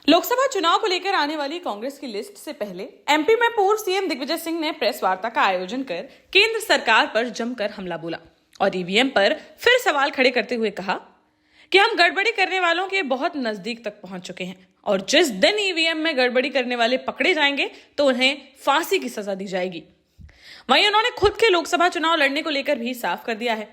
लोकसभा चुनाव को लेकर आने वाली कांग्रेस की लिस्ट से पहले एमपी में पूर्व सीएम दिग्विजय सिंह ने प्रेस वार्ता का आयोजन कर केंद्र सरकार पर जमकर हमला बोला और ईवीएम पर फिर सवाल खड़े करते हुए कहा कि हम गड़बड़ी करने वालों के बहुत नजदीक तक पहुंच चुके हैं और जिस दिन ईवीएम में गड़बड़ी करने वाले पकड़े जाएंगे तो उन्हें फांसी की सजा दी जाएगी। वहीं उन्होंने खुद के लोकसभा चुनाव लड़ने को लेकर भी साफ कर दिया है।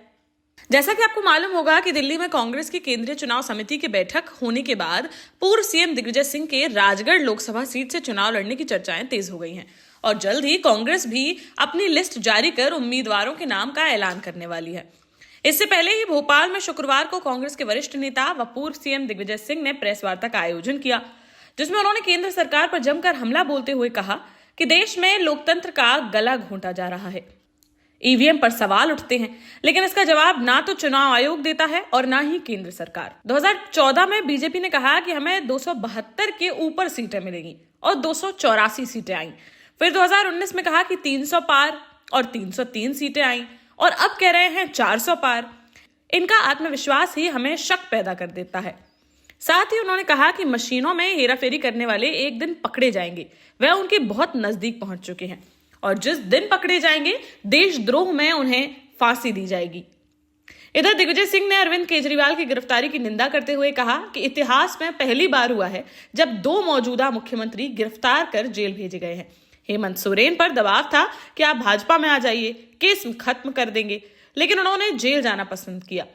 जैसा कि आपको मालूम होगा कि दिल्ली में कांग्रेस की केंद्रीय चुनाव समिति की बैठक होने के बाद पूर्व सीएम दिग्विजय सिंह के राजगढ़ लोकसभा सीट से चुनाव लड़ने की चर्चाएं तेज हो गई हैं और जल्द ही कांग्रेस भी अपनी लिस्ट जारी कर उम्मीदवारों के नाम का ऐलान करने वाली है। इससे पहले ही भोपाल में शुक्रवार को कांग्रेस के वरिष्ठ नेता व पूर्व सीएम दिग्विजय सिंह ने प्रेस वार्ता का आयोजन किया, जिसमें उन्होंने केंद्र सरकार पर जमकर हमला बोलते हुए कहा कि देश में लोकतंत्र का गला घोंटा जा रहा है। ईवीएम पर सवाल उठते हैं, लेकिन इसका जवाब ना तो चुनाव आयोग देता है और ना ही केंद्र सरकार। 2014 में बीजेपी ने कहा कि हमें 272 के ऊपर सीटें मिलेंगी और 284 सीटें आई। फिर 2019 में कहा कि 300 पार और 303 सीटें आई और अब कह रहे हैं 400 पार। इनका आत्मविश्वास ही हमें शक पैदा कर देता है। साथ ही उन्होंने कहा कि मशीनों में हेराफेरी करने वाले एक दिन पकड़े जाएंगे, वह उनके बहुत नजदीक पहुंच चुके हैं और जिस दिन पकड़े जाएंगे देशद्रोह में उन्हें फांसी दी जाएगी। इधर दिग्विजय सिंह ने अरविंद केजरीवाल की गिरफ्तारी की निंदा करते हुए कहा कि इतिहास में पहली बार हुआ है जब 2 मौजूदा मुख्यमंत्री गिरफ्तार कर जेल भेजे गए हैं। हेमंत सोरेन पर दबाव था कि आप भाजपा में आ जाइए, केस खत्म कर देंगे, लेकिन उन्होंने जेल जाना पसंद किया।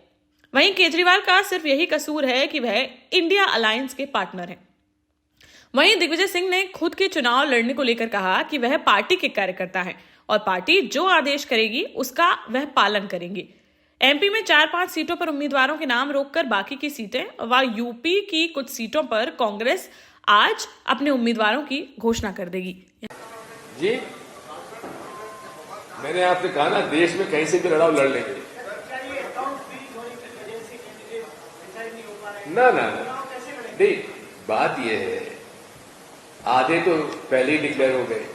वहीं केजरीवाल का सिर्फ यही कसूर है कि वह इंडिया अलायंस के पार्टनर हैं। वहीं दिग्विजय सिंह ने खुद के चुनाव लड़ने को लेकर कहा कि वह पार्टी के कार्यकर्ता हैं और पार्टी जो आदेश करेगी उसका वह पालन करेंगे। एमपी में 4-5 सीटों पर उम्मीदवारों के नाम रोककर बाकी की सीटें व यूपी की कुछ सीटों पर कांग्रेस आज अपने उम्मीदवारों की घोषणा कर देगी। जी, मैंने आपसे कहा ना, देश में कहीं से भी लड़ाओ लड़ लेंगे। ना नहीं, बात यह है, आधे तो पहले ही डिक्लेयर हो गए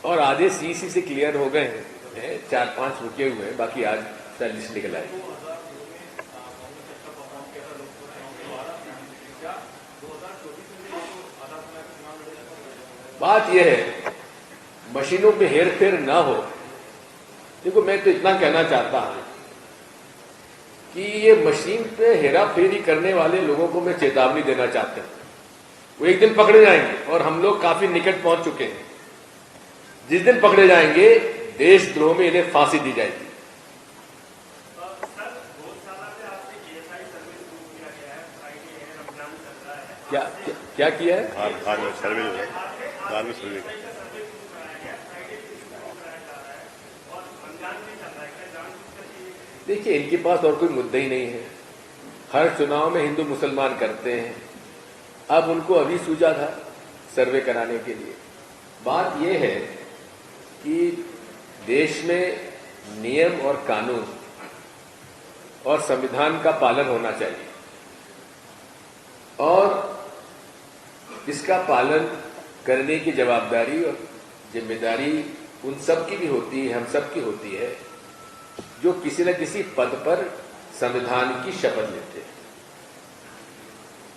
और आधे सीसी से क्लियर हो गए हैं, 4-5 रुके हुए हैं, बाकी आज लिस्ट निकल आएगी। बात यह है, मशीनों पे हेरफेर ना हो। देखो, मैं तो इतना कहना चाहता हूं कि ये मशीन पे हेराफेरी करने वाले लोगों को मैं चेतावनी देना चाहता हूं। वो एक दिन पकड़े जाएंगे और हम लोग काफी निकट पहुंच चुके हैं। जिस दिन पकड़े जाएंगे देशद्रोह में इन्हें फांसी दी जाएगी। क्या किया है? धार में सर्वे देखिए, इनके पास और कोई मुद्दा ही नहीं है। हर चुनाव में हिंदू मुसलमान करते हैं। अब उनको अभी सूझा था सर्वे कराने के लिए। बात यह है कि देश में नियम और कानून और संविधान का पालन होना चाहिए और इसका पालन करने की जवाबदारी और जिम्मेदारी उन सब की भी होती है, हम सब की होती है, जो किसी न किसी पद पर संविधान की शपथ लेते हैं।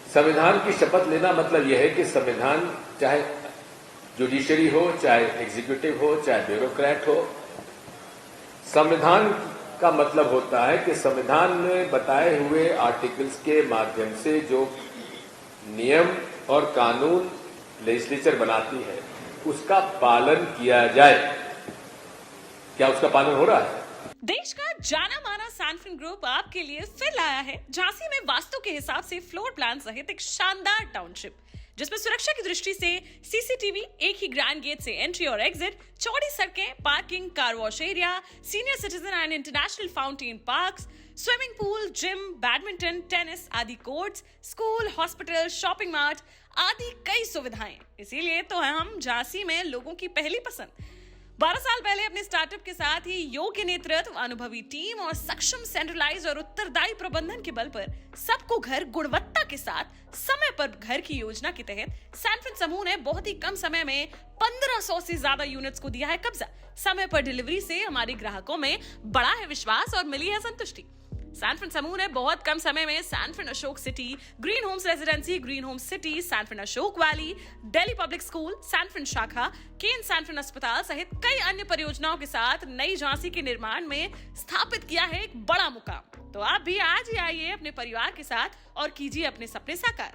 संविधान की शपथ लेना मतलब यह है कि संविधान, चाहे जुडिशरी हो, चाहे एग्जीक्यूटिव हो, चाहे ब्यूरोक्रेट हो, संविधान का मतलब होता है कि संविधान में बताए हुए आर्टिकल्स के माध्यम से जो नियम और कानून लेजिस्लेचर बनाती है उसका पालन किया जाए। क्या उसका पालन हो रहा है? देश का जाना माना सैनफिन ग्रुप आपके लिए फिर लाया है झांसी में वास्तु के हिसाब से फ्लोर प्लान सहित एक शानदार टाउनशिप, जिसमें सुरक्षा की दृष्टि से सीसीटीवी, एक ही ग्रैंड गेट से एंट्री और एग्जिट, चौड़ी सड़कें, parking, car wash area, senior citizen and international fountain parks, swimming pool, gym, badminton, tennis आदि courts, school, hospital, shopping mart आदि कई सुविधाएं। इसीलिए तो हम झांसी में लोगों की पहली पसंद। 12 साल पहले अपने स्टार्टअप के साथ ही योग्य नेतृत्व, अनुभवी टीम और सक्षम सेंट्रलाइज और उत्तरदायी प्रबंधन के बल पर सबको घर गुणवत्ता के साथ समय पर घर की योजना के तहत सैनफिन समूह ने बहुत ही कम समय में 1500 से ज्यादा यूनिट्स को दिया है कब्जा। समय पर डिलीवरी से हमारे ग्राहकों में बड़ा है विश्वास और मिली है संतुष्टि। सैनफिन समूह ने बहुत कम समय में Sanfin Ashok city, green homes residency, green homes city, Sanfin Ashok valley, Delhi public school, Sanfin शाखा, केन सैनफिन अस्पताल सहित कई अन्य परियोजनाओं के साथ नई झांसी के निर्माण में स्थापित किया है एक बड़ा मुकाम। तो आप भी आज ही आइए अपने परिवार के साथ और कीजिए अपने सपने साकार।